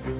नमस्कार,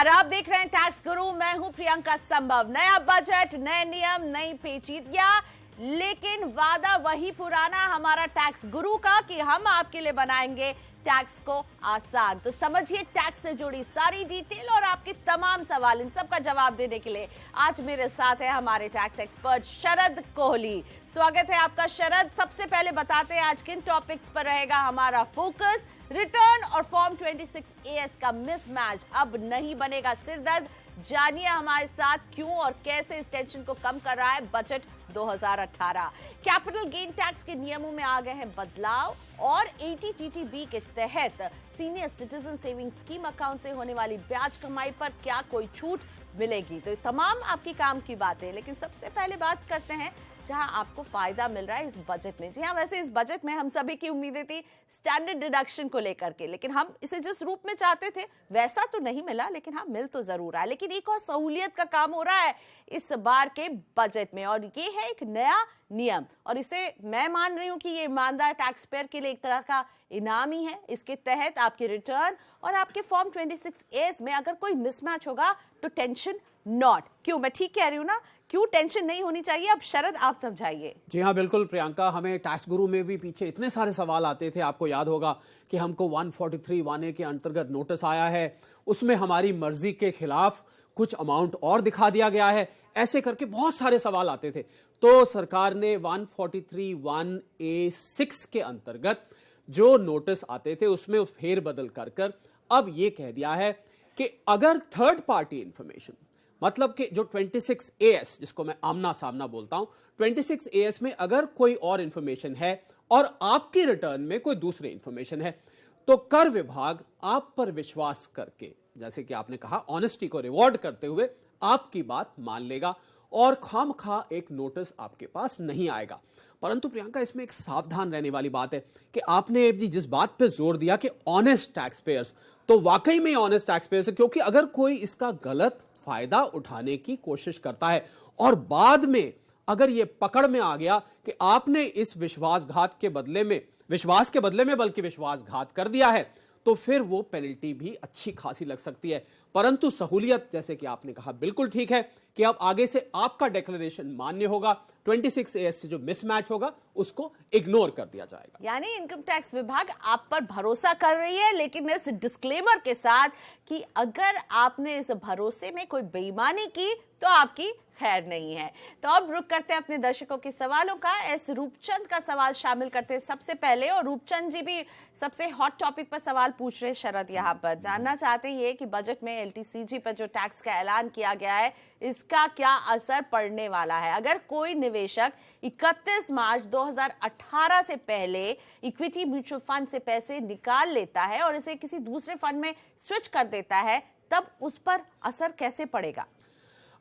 आप देख रहे हैं टैक्स गुरु। मैं हूं प्रियंका संभव। नया बजट, नए नियम, नई पेचीदगियां, लेकिन वादा वही पुराना हमारा टैक्स गुरु का कि हम आपके लिए बनाएंगे टैक्स को आसान। तो समझिए टैक्स से जुड़ी सारी डिटेल और आपके तमाम सवाल, इन सब का जवाब देने के लिए आज मेरे साथ है हमारे टैक्स एक्सपर्ट शरद कोहली। स्वागत है आपका शरद। सबसे पहले बताते हैं आज किन टॉपिक्स पर रहेगा हमारा फोकस। रिटर्न और फॉर्म 26AS का मिसमैच अब नहीं बनेगा सिरदर्द। जानिए हमारे साथ क्यों और कैसे इस टेंशन को कम कर रहा है बजट 2018। कैपिटल गेन टैक्स के नियमों में आ गए हैं बदलाव और ATTTB के तहत senior citizen saving scheme account से होने वाली ब्याज कमाई पर क्या कोई छूट मिलेगी। तो तमाम आपकी काम की बातें, लेकिन सबसे पहले बात करते हैं जहां आपको फायदा मिल रहा है इस बजट में। जी हाँ, वैसे इस बजट में हम सभी की उम्मीदें थी स्टैंडर्ड डिडक्शन को लेकर के, लेकिन हम इसे जिस रूप में चाहते थे वैसा तो नहीं मिला, लेकिन हाँ मिल तो जरूर रहा है। लेकिन एक और सहूलियत का काम हो रहा है इस बार के बजट में, और ये है एक नया नियम, और इसे मैं मान रही हूं कि ये ईमानदार टैक्स पेयर के लिए एक तरह का इनाम ही है। इसके तहत आपके रिटर्न और आपके फॉर्म 26AS में अगर कोई मिसमैच होगा तो टेंशन नॉट। क्यों, मैं ठीक कह रही हूं ना? क्यों टेंशन नहीं होनी चाहिए? अब शरद आप समझाइए। जी हाँ, बिल्कुल प्रियंका। हमें टैक्स गुरु में भी पीछे इतने सारे सवाल आते थे। आपको याद होगा कि हमको 143(1A) के अंतर्गत नोटिस आया है, उसमें हमारी मर्जी के खिलाफ कुछ अमाउंट और दिखा दिया गया है, ऐसे करके बहुत सारे सवाल आते थे। तो सरकार ने 143(1A)(6) के अंतर्गत जो नोटिस आते थे उसमें फेरबदल कर अब ये कह दिया है कि अगर थर्ड पार्टी इंफॉर्मेशन, मतलब कि जो 26AS जिसको मैं आमना सामना बोलता हूं, 26AS में अगर कोई और इंफॉर्मेशन है और आपकी रिटर्न में कोई दूसरी इंफॉर्मेशन है, तो कर विभाग आप पर विश्वास करके, जैसे कि आपने कहा, ऑनेस्टी को रिवॉर्ड करते हुए आपकी बात मान लेगा और खामखा एक नोटिस आपके पास नहीं आएगा। परंतु प्रियंका, इसमें एक सावधान रहने वाली बात है कि आपने जिस बात पे जोर दिया कि ऑनेस्ट टैक्स पेयर्स, तो वाकई में ऑनेस्ट टैक्स पेयर्स है, क्योंकि अगर कोई इसका गलत फायदा उठाने की कोशिश करता है और बाद में अगर यह पकड़ में आ गया कि आपने इस विश्वासघात के बदले में, विश्वास के बदले में बल्कि विश्वासघात कर दिया है, तो फिर वो पेनल्टी भी अच्छी खासी लग सकती है। परंतु सहूलियत, जैसे कि आपने कहा, बिल्कुल ठीक है कि अब आगे से आपका डिक्लेरेशन मान्य होगा, 26AS से जो मिसमैच होगा उसको इग्नोर कर दिया जाएगा। यानी इनकम टैक्स विभाग आप पर भरोसा कर रही है, लेकिन इस डिस्क्लेमर के साथ कि अगर आपने इस भरोसे में कोई बेईमानी की तो आपकी खैर नहीं है। तो अब रुक करते हैं अपने दर्शकों के सवालों का। एस रूपचंद का सवाल शामिल करते हैं सबसे पहले, और रूपचंद जी भी सबसे हॉट टॉपिक पर सवाल पूछ रहे हैं शरद। यहाँ पर जानना चाहते हैं ये कि बजट में LTCG पर जो टैक्स का ऐलान किया गया है, इसका क्या असर पड़ने वाला है। अगर कोई निवेशक 31 मार्च 2018 से पहले इक्विटी म्यूचुअल फंड से पैसे निकाल लेता है और इसे किसी दूसरे फंड में स्विच कर देता है, तब उस पर असर कैसे पड़ेगा?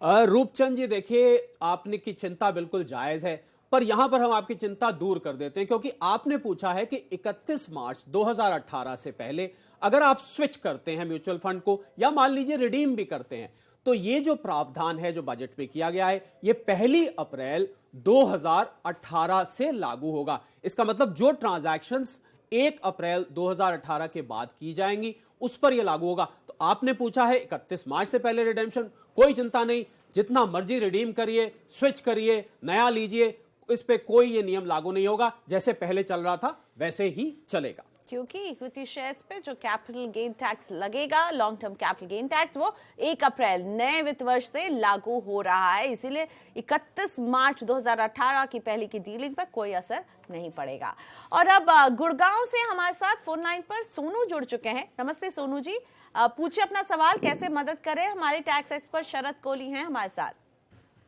रूपचंद जी, देखिए, आपने की चिंता बिल्कुल जायज है, पर यहां पर हम आपकी चिंता दूर कर देते हैं, क्योंकि आपने पूछा है कि 31 मार्च 2018 से पहले अगर आप स्विच करते हैं म्यूचुअल फंड को, या मान लीजिए रिडीम भी करते हैं, तो ये जो प्रावधान है जो बजट में किया गया है, ये 1 अप्रैल 2018 से लागू होगा। इसका मतलब जो ट्रांजैक्शंस 1 अप्रैल 2018 के बाद की जाएंगी उस पर यह लागू होगा। तो आपने पूछा है 31 मार्च से पहले रिडेम्पशन, कोई चिंता नहीं, जितना मर्जी रिडीम करिए, स्विच करिए, नया लीजिए, इस पे कोई ये नियम लागू नहीं होगा। जैसे पहले चल रहा था वैसे ही चलेगा, क्योंकि इक्विटी शेयर्स पे जो कैपिटल गेन टैक्स लगेगा, long term capital gain tax, वो 1 अप्रैल नए वित्त वर्ष से लागू हो रहा है। इसीलिए 31 मार्च 2018 की पहले की डीलिंग पर कोई असर नहीं पड़ेगा। और अब गुड़गांव से हमारे साथ फोन लाइन पर सोनू जुड़ चुके हैं। नमस्ते सोनू जी, पूछिए अपना सवाल, कैसे मदद करें। हमारे टैक्स एक्सपर्ट शरद कोहली हैं हमारे साथ।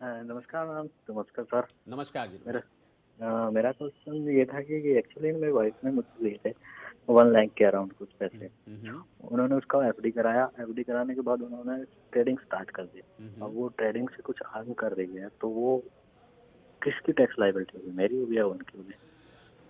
नमस्कार मैम। नमस्कार सर। नमस्कार जी। मेरा क्वेश्चन ये था कि एक्चुअली मेरी वाइफ ने मुझसे लिए थे 1 लाख के अराउंड कुछ पैसे। उन्होंने उसका एफडी कराया, एफडी कराने के बाद उन्होंने ट्रेडिंग स्टार्ट कर दी। अब वो ट्रेडिंग से कुछ अर्न कर रही है, तो वो किसकी टैक्स लायबिलिटी होगी, मेरी होगी या उनकी होगी?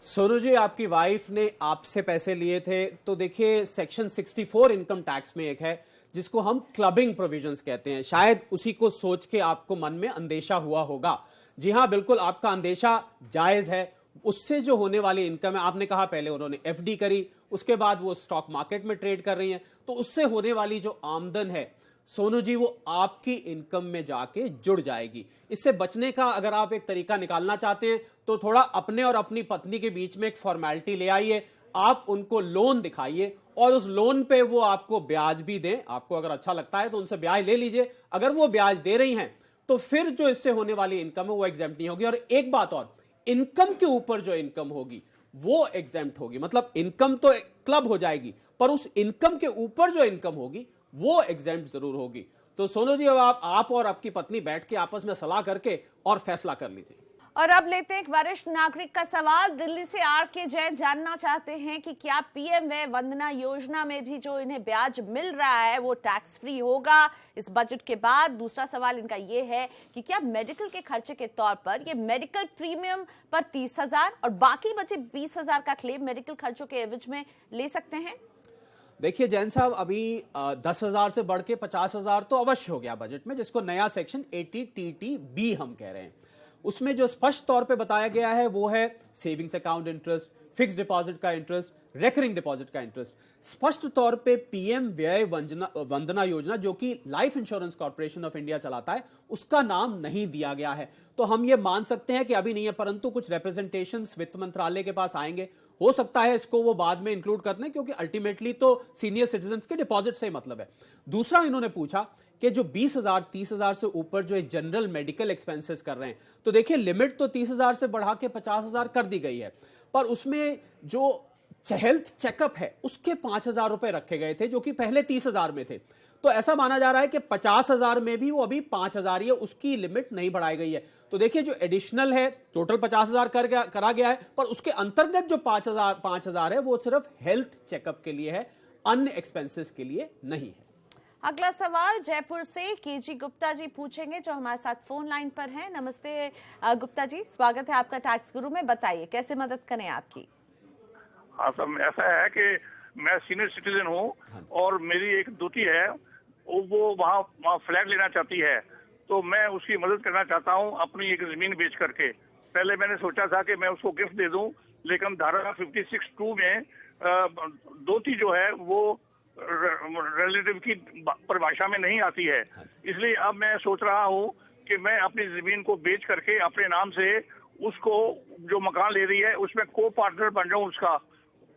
सोनू जी, आपकी वाइफ ने आपसे पैसे लिए थे, तो देखिए सेक्शन 64 इनकम टैक्स में एक है, जिसको हम क्लबिंग प्रोविजंस कहते हैं। शायद उसी को सोच के आपको मन में अंदेशा हुआ होगा। जी हां, बिल्कुल आपका अंदेशा जायज है। उससे जो होने वाली इनकम है, आपने कहा पहले उन्होंने एफडी करी, उसके बाद वो स्टॉक मार्केट में ट्रेड कर रही हैं, तो उससे होने वाली जो आमदन है सोनू जी, वो आपकी इनकम में जाके जुड़ जाएगी। इससे बचने का अगर आप एक तरीका निकालना चाहते हैं तो थोड़ा अपने और अपनी पत्नी के बीच में एक फॉर्मेलिटी ले आइए। आप उनको लोन दिखाइए और उस लोन पे वो आपको ब्याज भी दें। आपको अगर अच्छा लगता है तो उनसे ब्याज ले लीजिए। अगर वो ब्याज दे रही हैं तो फिर जो इससे होने वाली इनकम है वो एग्जेम्प्ट नहीं होगी। और एक बात और, इनकम के ऊपर जो इनकम होगी वो एग्जेम्प्ट होगी। मतलब इनकम तो क्लब हो जाएगी, पर उस इनकम के ऊपर जो इनकम होगी वो एग्जेम्प्ट जरूर होगी। तो सोनू जी, अब आप और आपकी पत्नी बैठ के आपस में सलाह करके और फैसला कर लीजिए। और अब लेते हैं एक वरिष्ठ नागरिक का सवाल। दिल्ली से आर.के. जैन जानना चाहते हैं कि क्या पीएम वय वंदना योजना में भी जो इन्हें ब्याज मिल रहा है वो टैक्स फ्री होगा इस बजट के बाद। दूसरा सवाल इनका ये है कि क्या मेडिकल के खर्चे के तौर पर ये मेडिकल प्रीमियम पर 30,000 और बाकी बचे 20,000 का क्लेम मेडिकल खर्चों के एवज में ले सकते हैं? देखिए जैन साहब, अभी 10,000 से बढ़ के 50,000 तो अवश्य हो गया बजट में, जिसको नया सेक्शन 80TTB हम कह रहे हैं। उसमें जो स्पष्ट तौर पे बताया गया है वो है savings account interest, fix deposit का इंटरेस्ट, रेकरिंग डिपॉजिट का इंटरेस्ट। स्पष्ट तौर पे पीएम व्यय वंदना योजना, जो कि life insurance corporation of India चलाता है, उसका नाम नहीं दिया गया है। तो हम ये मान सकते हैं कि अभी नहीं है, परंतु कुछ रिप्रेजेंटेशंस वित्त मंत्रालय के पास आएंगे। हो सकता है इसको वो बाद में इंक्लूड कर दें, क्योंकि अल्टीमेटली तो सीनियर सिटीजन्स के डिपॉजिट से ही मतलब है। दूसरा, इन्होंने पूछा कि जो 20,000 30,000 से ऊपर जो जनरल मेडिकल एक्सपेंसेस कर रहे हैं, तो देखिए लिमिट तो 30,000 से बढ़ा के 50,000 कर दी गई है, पर उसमें जो हेल्थ चेकअप है उसके 5,000 रुपए रखे गए थे, जो कि पहले 30,000 में थे। तो ऐसा माना जा रहा है कि 50,000 में भी वो अभी 5,000 ही है, उसकी लिमिट नहीं बढ़ाई गई है। तो देखिए जो एडिशनल है, टोटल 50,000 करा गया है, पर उसके अंतर्गत जो 5,000 है वो सिर्फ हेल्थ चेकअप के लिए है, अन्य एक्सपेंसेस के लिए नहीं है। अगला सवाल जयपुर से केजी गुप्ता जी पूछेंगे, जो हमारे साथ फोन लाइन पर हैं। नमस्ते गुप्ता जी, स्वागत है आपका टैक्स गुरु में। बताइए कैसे मदद करें आपकी। हाँ सर, ऐसा है कि मैं सीनियर सिटीजन हूँ और मेरी एक दोती है, वो वहाँ फ्लैट लेना चाहती है, तो मैं उसकी मदद करना चाहता हूँ अपनी एक जमीन बेच करके। पहले मैंने सोचा था कि मैं उसको गिफ्ट दे दूँ, लेकिन धारा 56(2) में दोती जो है वो रिलेटिव की परिभाषा में नहीं आती है। इसलिए अब मैं सोच रहा हूँ कि मैं अपनी जमीन को बेच करके अपने नाम से उसको जो मकान ले रही है उसमें को पार्टनर बन जाऊँ उसका,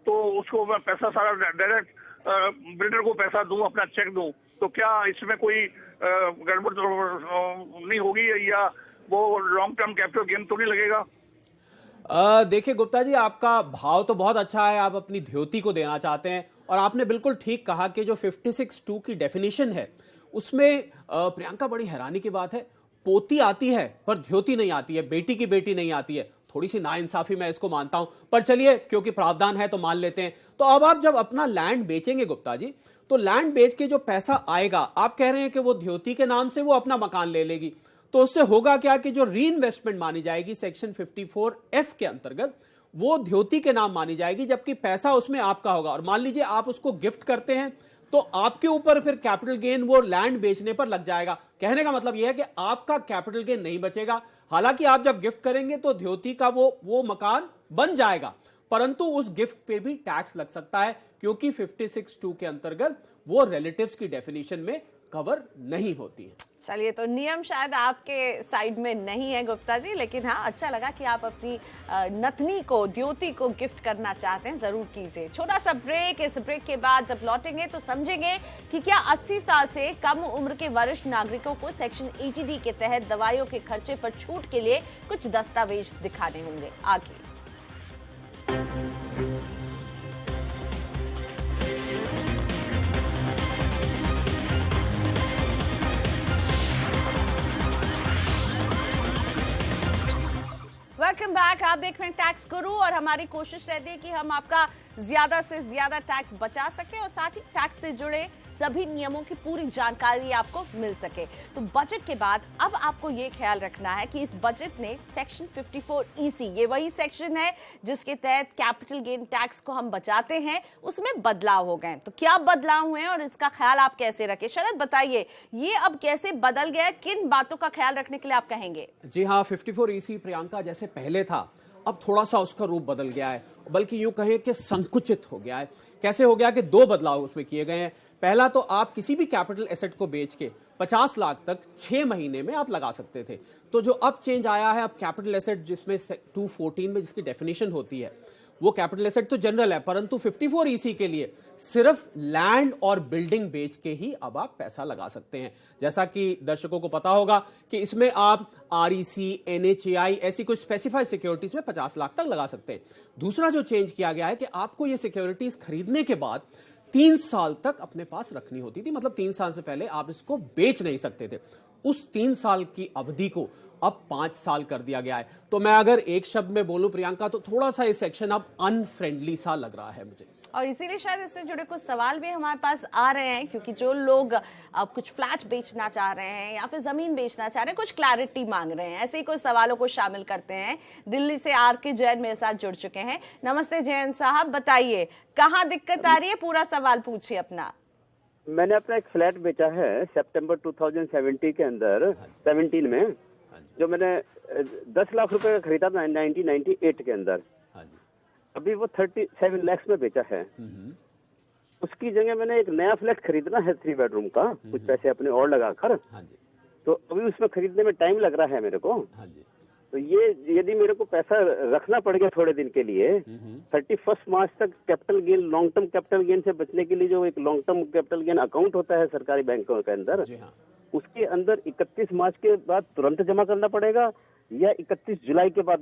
तो उसको मैं पैसा सारा डायरेक्ट बिल्डर को पैसा दूं, अपना चेक दूं, तो क्या इसमें कोई गड़बड़ नहीं होगी या वो लॉन्ग टर्म कैपिटल गेन तो नहीं लगेगा? देखिए गुप्ता जी, आपका भाव तो बहुत अच्छा है, आप अपनी ध्योति को देना चाहते हैं, और आपने बिल्कुल ठीक कहा कि जो 56(2) की डेफिनेशन है उसमें प्रियंका बड़ी हैरानी की बात है, पोती आती है पर ध्योति नहीं आती है, बेटी की बेटी नहीं आती है। थोड़ी सी नाइंसाफी मैं इसको मानता हूं, पर चलिए क्योंकि प्रावधान है तो मान लेते हैं। तो अब आप जब अपना लैंड बेचेंगे गुप्ता जी, तो लैंड बेच के जो पैसा आएगा, आप कह रहे हैं कि वो ध्योति के नाम से वो अपना मकान ले लेगी, तो उससे होगा क्या कि जो री इन्वेस्टमेंट मानी जाएगी सेक्शन 54F के अंतर्गत, वो ध्योति के नाम मानी जाएगी, जबकि पैसा उसमें आपका होगा। और मान लीजिए आप उसको गिफ्ट करते हैं तो आपके ऊपर फिर कैपिटल गेन वो लैंड बेचने पर लग जाएगा। कहने का मतलब यह है कि आपका कैपिटल गेन नहीं बचेगा। हालांकि आप जब गिफ्ट करेंगे तो ध्योति का वो मकान बन जाएगा, परंतु उस गिफ्ट पे भी टैक्स लग सकता है, क्योंकि 56(2) के अंतर्गत वो रिलेटिव्स की डेफिनेशन में कवर नहीं होती है। चलिए, तो नियम शायद आपके साइड में नहीं है गुप्ता जी, लेकिन हाँ अच्छा लगा कि आप अपनी नतनी को, द्योति को गिफ्ट करना चाहते हैं, जरूर कीजिए। छोटा सा ब्रेक, इस ब्रेक के बाद जब लौटेंगे तो समझेंगे कि क्या 80 साल से कम उम्र के वरिष्ठ नागरिकों को सेक्शन 80D के तहत दवाइयों के खर्चे पर छूट के लिए कुछ दस्तावेज दिखाने होंगे। आगे वेलकम बैक। आप देख रहे हैं टैक्स गुरु, और हमारी कोशिश रहती है कि हम आपका ज्यादा से ज्यादा टैक्स बचा सकें और साथ ही टैक्स से जुड़े सभी नियमों की पूरी जानकारी आपको मिल सके। तो बजट के बाद अब आपको ये ख्याल रखना है कि इस बजट ने सेक्शन 54EC, ये वही सेक्शन है जिसके तहत कैपिटल गेन टैक्स को हम बचाते हैं, उसमें बदलाव हो गए। तो क्या बदलाव हुए और इसका ख्याल आप कैसे रखें? शरद बताइए, ये अब कैसे बदल गया, किन बातों का ख्याल रखने के लिए आप कहेंगे? जी हाँ, 54EC प्रियंका जैसे पहले था अब थोड़ा सा उसका रूप बदल गया है, बल्कि यूं कहें कि संकुचित हो गया है। कैसे हो गया कि 2 बदलाव उसमें किए गए हैं। पहला तो आप किसी भी कैपिटल एसेट को बेच के 50 लाख तक 6 महीने में आप लगा सकते थे। तो जो अब चेंज आया है, अब कैपिटल एसेट जिसमें 214 में जिसकी डेफिनेशन होती है, वो कैपिटल एसेट तो जनरल है, परंतु 54EC के लिए सिर्फ लैंड और बिल्डिंग बेच के ही अब आप पैसा लगा सकते हैं। जैसा कि दर्शकों को पता होगा कि इसमें आप REC, NHAI ऐसी कुछ स्पेसिफाइड सिक्योरिटीज में 50 लाख तक लगा सकते हैं। दूसरा जो चेंज किया गया है कि आपको ये सिक्योरिटीज खरीदने के बाद 3 साल तक अपने पास रखनी होती थी, मतलब 3 साल से पहले आप इसको बेच नहीं सकते थे। उस 3 साल की अवधि को अब 5 साल कर दिया गया है। तो मैं अगर एक शब्द में बोलूं प्रियंका, तो थोड़ा सा ये सेक्शन अब अनफ्रेंडली सा लग रहा है मुझे। और इसीलिए शायद इससे जुड़े कुछ सवाल भी हमारे पास आ रहे हैं, क्योंकि जो लोग अब कुछ फ्लैट बेचना चाह रहे हैं या फिर जमीन बेचना चाह रहे हैं, कुछ क्लैरिटी मांग रहे हैं, ऐसे ही कुछ सवालों को शामिल करते हैं। दिल्ली से RK जैन मेरे साथ जुड़ चुके हैं। नमस्ते जैन साहब, बताइए कहाँ दिक्कत आ रही है, पूरा सवाल पूछिए अपना। मैंने अपना एक फ्लैट बेचा है सितंबर 2017 के अंदर, 17 में, जो मैंने 10 लाख रुपए का खरीदा था 1998 के अंदर। अभी वो 37 लाख में बेचा है। उसकी जगह मैंने एक नया फ्लैट खरीदना है 3 बेडरूम का, कुछ पैसे अपने और लगाकर। तो अभी उसमें खरीदने में टाइम लग रहा है मेरे को। तो ये यदि मेरे को पैसा रखना पड़ गया थोड़े दिन के लिए, 31 मार्च तक capital gain, long term capital gain से बचने के लिए जो एक long term capital gain account होता है सरकारी बैंकों के अंदर, उसके अंदर 31 मार्च के बाद तुरंत जमा करना पड़ेगा या 31 जुलाई के बाद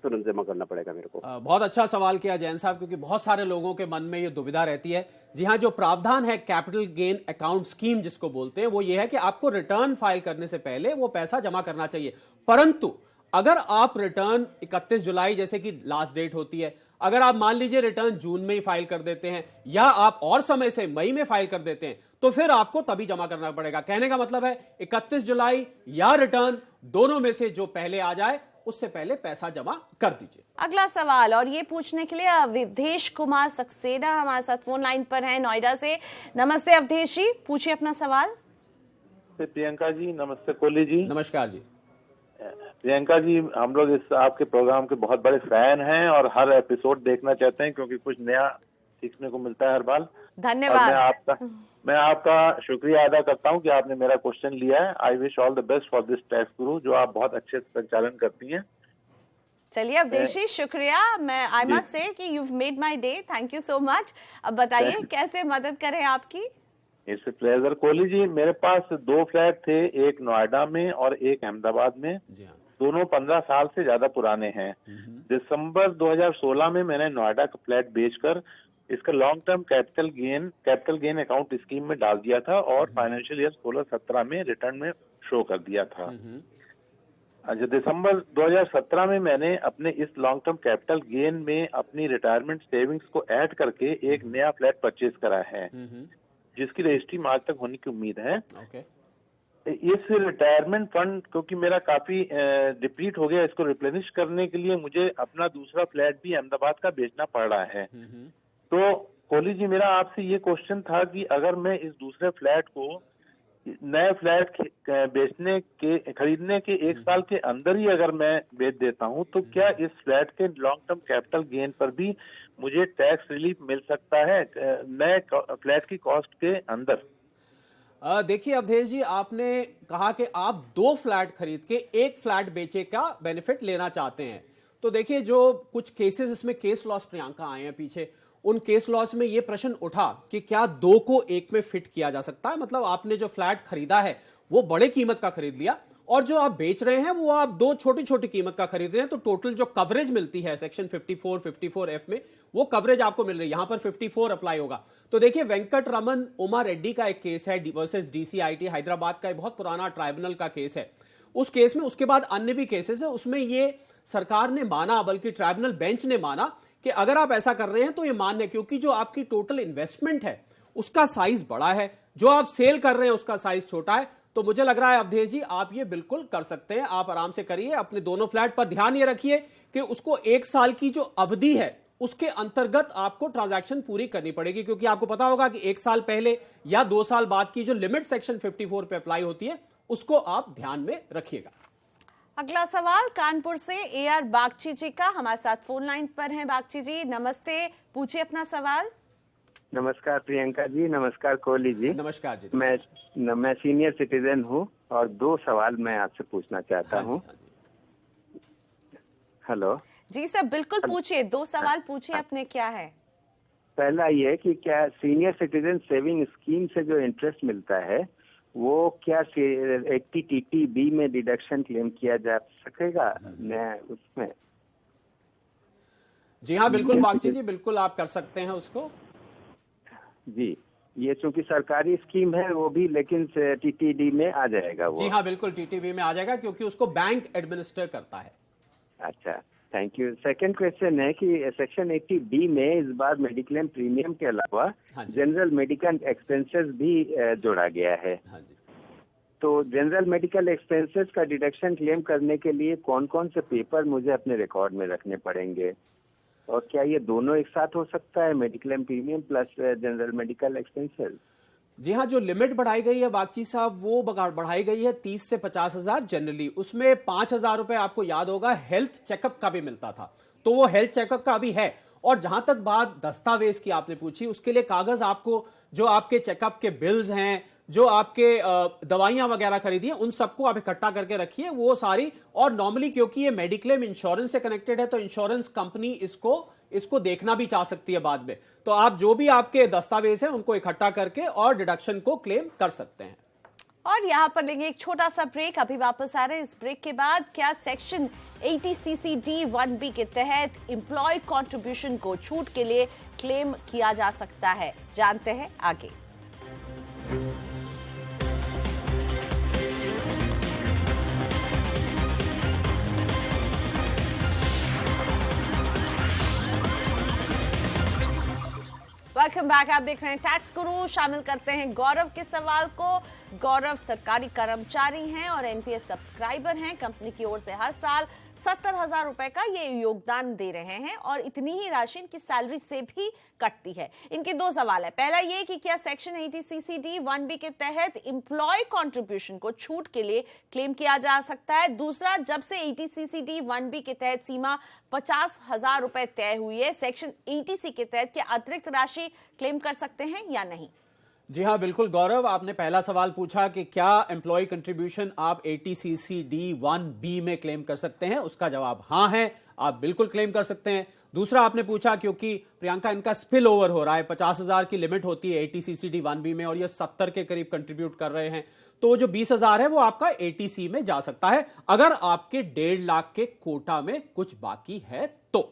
तुरंत जमा करना पड़ेगा मेरे को? बहुत अच्छा सवाल किया जैन साहब, क्योंकि बहुत सारे लोगों के मन में ये दुविधा रहती है। जी हाँ, जो प्रावधान है कैपिटल गेन अकाउंट स्कीम जिसको बोलते हैं, वो ये है कि आपको रिटर्न फाइल करने से पहले वो पैसा जमा करना चाहिए। परंतु अगर आप रिटर्न 31 जुलाई जैसे कि लास्ट डेट होती है, अगर आप मान लीजिए रिटर्न जून में ही फाइल कर देते हैं या आप और समय से मई में फाइल कर देते हैं, तो फिर आपको तभी जमा करना पड़ेगा। कहने का मतलब है 31 जुलाई या रिटर्न, दोनों में से जो पहले आ जाए उससे पहले पैसा जमा कर दीजिए। अगला सवाल, और ये पूछने के लिए अवधेश कुमार सक्सेना हमारे साथ फोन लाइन पर हैं नोएडा से। नमस्ते अवधेश जी, पूछिए अपना सवाल। प्रियंका जी नमस्ते। कोहली जी नमस्कार जी। प्रियंका जी, हम लोग इस आपके प्रोग्राम के बहुत बड़े फैन हैं और हर एपिसोड देखना चाहते हैं, क्योंकि कुछ नया सीखने को मिलता है हर बार। धन्यवाद। मैं आपका शुक्रिया अदा करता हूं कि आपने मेरा क्वेश्चन लिया है। I wish all the best for this tax गुरु, जो आप बहुत अच्छे से संचालन करती हैं। चलिए अवधेश जी, शुक्रिया। मैं आई मस्ट से कि you made my day, thank you so much. अब बताइए कैसे मदद करें आपकी? It's a pleasure. Kohli ji, मेरे पास 2 फ्लैट थे, एक नोएडा में और एक अहमदाबाद में। दोनों 15 साल से ज्यादा पुराने हैं। दिसंबर 2016 में मैंने नोएडा का फ्लैट बेचकर इसका long term capital gain account scheme में डाल दिया था और फाइनेंशियल ईयर 16-17 में रिटर्न में शो कर दिया था। अच्छा, दिसंबर 2017 में मैंने अपने इस लॉन्ग टर्म कैपिटल गेन में अपनी रिटायरमेंट सेविंग्स को ऐड करके एक नया फ्लैट परचेज करा है, जिसकी रजिस्ट्री मार्च तक होने की उम्मीद है। इस रिटायरमेंट फंड क्योंकि मेरा काफी डिप्लीट हो गया, इसको रिप्लेनिश करने के लिए मुझे अपना दूसरा फ्लैट भी अहमदाबाद का बेचना पड़ रहा है। तो कोहली जी, मेरा आपसे ये क्वेश्चन था कि अगर मैं इस दूसरे फ्लैट को नए फ्लैट खरीदने के 1 साल के अंदर ही अगर मैं बेच देता हूं, तो क्या इस फ्लैट के लॉन्ग टर्म कैपिटल गेन पर भी मुझे टैक्स रिलीफ मिल सकता है नए फ्लैट की कॉस्ट के अंदर? देखिए अवधेश जी, आपने कहा कि आप 2 फ्लैट खरीद के 1 फ्लैट बेचे का बेनिफिट लेना चाहते हैं। तो देखिए, जो कुछ केसेस इसमें केस लॉस प्रियंका आए हैं पीछे, उन केस लॉस में ये प्रश्न उठा कि क्या 2 को 1 में फिट किया जा सकता है। मतलब आपने जो फ्लैट खरीदा है वो बड़े कीमत का खरीद लिया और जो आप बेच रहे हैं वो आप 2 छोटी छोटी कीमत का खरीद रहे हैं, तो टोटल जो कवरेज मिलती है सेक्शन 54F में, वो कवरेज आपको मिल रही है। यहां पर 54 अप्लाई होगा। तो देखिए, वेंकट रमन उमा रेड्डी का एक केस है वर्सेस DCIT हैदराबाद का, एक बहुत पुराना ट्राइब्यूनल का केस है। उस केस में उसके बाद अन्य भी केसेस है, उसमें ये सरकार ने माना, बल्कि ट्राइब्यूनल बेंच ने माना कि अगर आप ऐसा कर रहे हैं तो ये मान्य है, क्योंकि जो आपकी टोटल इन्वेस्टमेंट है उसका साइज बड़ा है, जो आप सेल कर रहे हैं उसका साइज छोटा है। तो मुझे लग रहा है अवधेश जी आप ये बिल्कुल कर सकते हैं, आप आराम से करिए। अपने दोनों फ्लैट पर ध्यान ये रखिए कि उसको 1 साल की जो अवधि है उसके अंतर्गत आपको ट्रांजैक्शन पूरी करनी पड़ेगी, क्योंकि आपको पता होगा कि 1 साल पहले या 2 साल बाद की जो लिमिट सेक्शन 54 पे अप्लाई होती है उसको आप ध्यान में रखिएगा। अगला सवाल कानपुर से AR बागची जी का हमारे साथ फोन लाइन पर हैं। बागची जी नमस्ते, पूछिए अपना सवाल। नमस्कार प्रियंका जी, नमस्कार कोहली जी। नमस्कार जी। मैं सीनियर सिटीजन हूँ और 2 सवाल मैं आपसे पूछना चाहता हूँ। हेलो जी सर, बिल्कुल पूछिए, 2 सवाल पूछिए अपने। क्या है? पहला ये कि क्या सीनियर सिटीजन सेविंग स्कीम से जो इंटरेस्ट मिलता है वो क्या 80 TTB में डिडक्शन क्लेम किया जा सकेगा? मैं उसमें जी हाँ बिल्कुल बागची जी, बिल्कुल आप कर सकते हैं उसको। जी, ये चूंकि सरकारी स्कीम है वो भी, लेकिन TTD में आ जाएगा वो? जी हाँ बिल्कुल TTB में आ जाएगा, क्योंकि उसको बैंक एडमिनिस्टर करता है। अच्छा, थैंक यू। सेकंड क्वेश्चन है कि सेक्शन 80B में इस बार मेडिक्लेम प्रीमियम के अलावा जनरल मेडिकल एक्सपेंसेस भी जोड़ा गया है। तो जनरल मेडिकल एक्सपेंसेस का डिडक्शन क्लेम करने के लिए कौन कौन से पेपर मुझे अपने रिकॉर्ड में रखने पड़ेंगे, और क्या ये दोनों एक साथ हो सकता है, mediclaim premium plus general medical expenses? जी हाँ, जो लिमिट बढ़ाई गई है बागची साहब वो बढ़ाई गई है 30 से 50,000 जनरली। उसमें 5,000 रुपए आपको याद होगा हेल्थ चेकअप का भी मिलता था, तो वो हेल्थ चेकअप का भी है। और जहां तक बात दस्तावेज की आपने पूछी, उसके लिए कागज आपको जो आपके चेकअप के बिल्स हैं, जो आपके दवाइयां वगैरह खरीदी हैं, उन सबको आप इकट्ठा करके रखिए वो सारी। और नॉर्मली क्योंकि ये मेडिक्लेम इंश्योरेंस से कनेक्टेड है तो इंश्योरेंस कंपनी इसको देखना भी चाह सकती है बाद में। तो आप जो भी आपके दस्तावेज हैं उनको इकट्ठा करके और डिडक्शन को क्लेम कर सकते हैं। और यहाँ पर लेंगे एक छोटा सा ब्रेक, अभी वापस आ रहे हैं। इस ब्रेक के बाद क्या सेक्शन 80CC D1B के तहत एम्प्लॉय कंट्रीब्यूशन को छूट के लिए क्लेम किया जा सकता है, जानते हैं आगे। वेलकम बैक, आप देख रहे हैं टैक्स गुरु। शामिल करते हैं गौरव के सवाल को। गौरव सरकारी कर्मचारी हैं और NPS सब्सक्राइबर हैं। कंपनी की ओर से हर साल 70,000 रुपए का ये योगदान दे रहे हैं और इतनी ही राशि इनकी सैलरी से भी कटती है। इनके 2 सवाल है। पहला ये कि क्या सेक्शन 80CC D1B के तहत एम्प्लॉय कंट्रीब्यूशन को छूट के लिए क्लेम किया जा सकता है? दूसरा, जब से 80CC D1B के तहत सीमा 50,000 रुपए तय हुई है, सेक्शन 80C के तहत क्या अतिरिक्त राशि क्लेम कर सकते हैं या नहीं? जी हाँ बिल्कुल गौरव, आपने पहला सवाल पूछा कि क्या एम्प्लॉय कंट्रीब्यूशन आप 80CC D1B में क्लेम कर सकते हैं। उसका जवाब हाँ है, आप बिल्कुल क्लेम कर सकते हैं। दूसरा आपने पूछा क्योंकि प्रियंका इनका स्पिल ओवर हो रहा है, 50,000 की लिमिट होती है 80CC D1B में और ये 70 के करीब कंट्रीब्यूट कर रहे हैं, तो जो 20,000 है वो आपका 80C में जा सकता है अगर आपके 1.5 लाख के कोटा में कुछ बाकी है तो।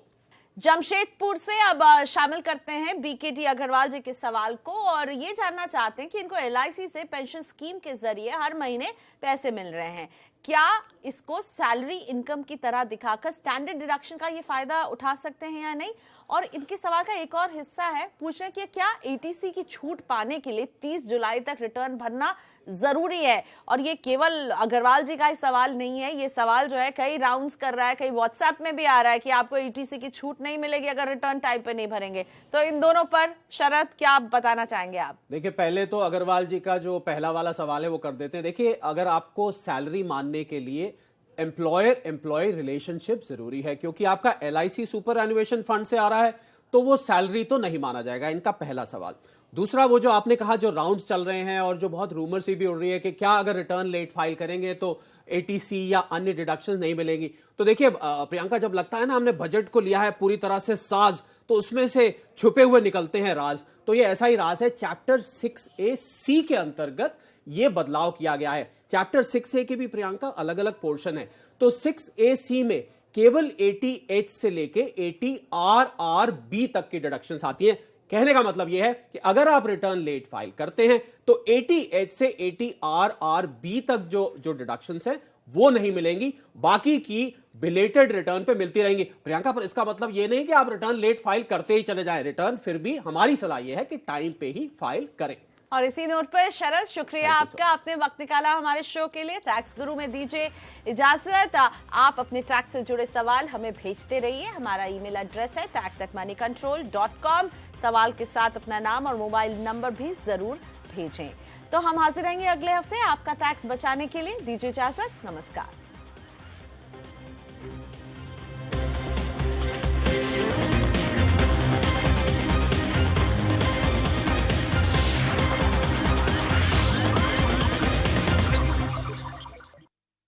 जमशेदपुर से अब शामिल करते हैं BKT अग्रवाल जी के सवाल को और ये जानना चाहते हैं कि इनको LIC से पेंशन स्कीम के जरिए हर महीने पैसे मिल रहे हैं, क्या इसको सैलरी इनकम की तरह दिखाकर स्टैंडर्ड डिडक्शन का ये फायदा उठा सकते हैं या नहीं? और इनके सवाल का एक और हिस्सा है, पूछ रहे हैं कि क्या 80C की छूट पाने के लिए 30 जुलाई तक रिटर्न भरना जरूरी है? और ये केवल अग्रवाल जी का ही सवाल नहीं है, ये सवाल जो है कई राउंड्स कर रहा है, कई व्हाट्सएप में भी आ रहा है कि आपको 80C की छूट नहीं मिलेगी अगर रिटर्न टाइम पे नहीं भरेंगे। तो इन दोनों पर शरत क्या बताना चाहेंगे आप? देखिए, पहले तो अग्रवाल जी का जो पहला वाला सवाल है वो कर देते हैं। देखिए, अगर आपको सैलरी मानने के लिए एम्प्लॉयर एम्प्लॉय रिलेशनशिप जरूरी है, क्योंकि आपका LIC सुपर एनुएशन फंड से आ रहा है तो वो सैलरी तो नहीं माना जाएगा, इनका पहला सवाल। दूसरा, वो जो आपने कहा जो राउंड्स चल रहे हैं और जो बहुत रूमर सी भी उड़ रही है कि क्या अगर रिटर्न लेट फाइल करेंगे तो 80C या अन्य डिडक्शन नहीं मिलेगी। तो देखिए प्रियंका, जब लगता है ना हमने बजट को लिया है पूरी तरह से साज, तो उसमें से छुपे हुए निकलते हैं राज। तो ये ऐसा ही राज है। चैप्टर 6A(C) के अंतर्गत ये बदलाव किया गया है। चैप्टर 6A के भी प्रियंका अलग अलग पोर्शन है, तो 6A(C) में केवल 80H से लेके 80RRB तक की डिडक्शंस आती हैं। कहने का मतलब यह है कि अगर आप रिटर्न लेट फाइल करते हैं तो 80H से 80RRB तक जो डिडक्शंस है वो नहीं मिलेंगी, बाकी की बिलेटेड रिटर्न पे मिलती रहेंगी। प्रियंका, पर इसका मतलब ये नहीं कि आप रिटर्न लेट फाइल करते ही चले जाएं। रिटर्न फिर भी हमारी सलाह यह है कि टाइम पे ही फाइल करें। और इसी नोट पर शरद, शुक्रिया आपका, आपने वक्त निकाला हमारे शो के लिए। टैक्स गुरु में दीजिए इजाजत। आप अपने टैक्स से जुड़े सवाल हमें भेजते रहिए। हमारा ईमेल एड्रेस है tax@moneycontrol.com। सवाल के साथ अपना नाम और मोबाइल नंबर भी जरूर भेजें। तो हम हाजिर रहेंगे अगले हफ्ते आपका टैक्स बचाने के लिए। दीजिए इजाजत, नमस्कार।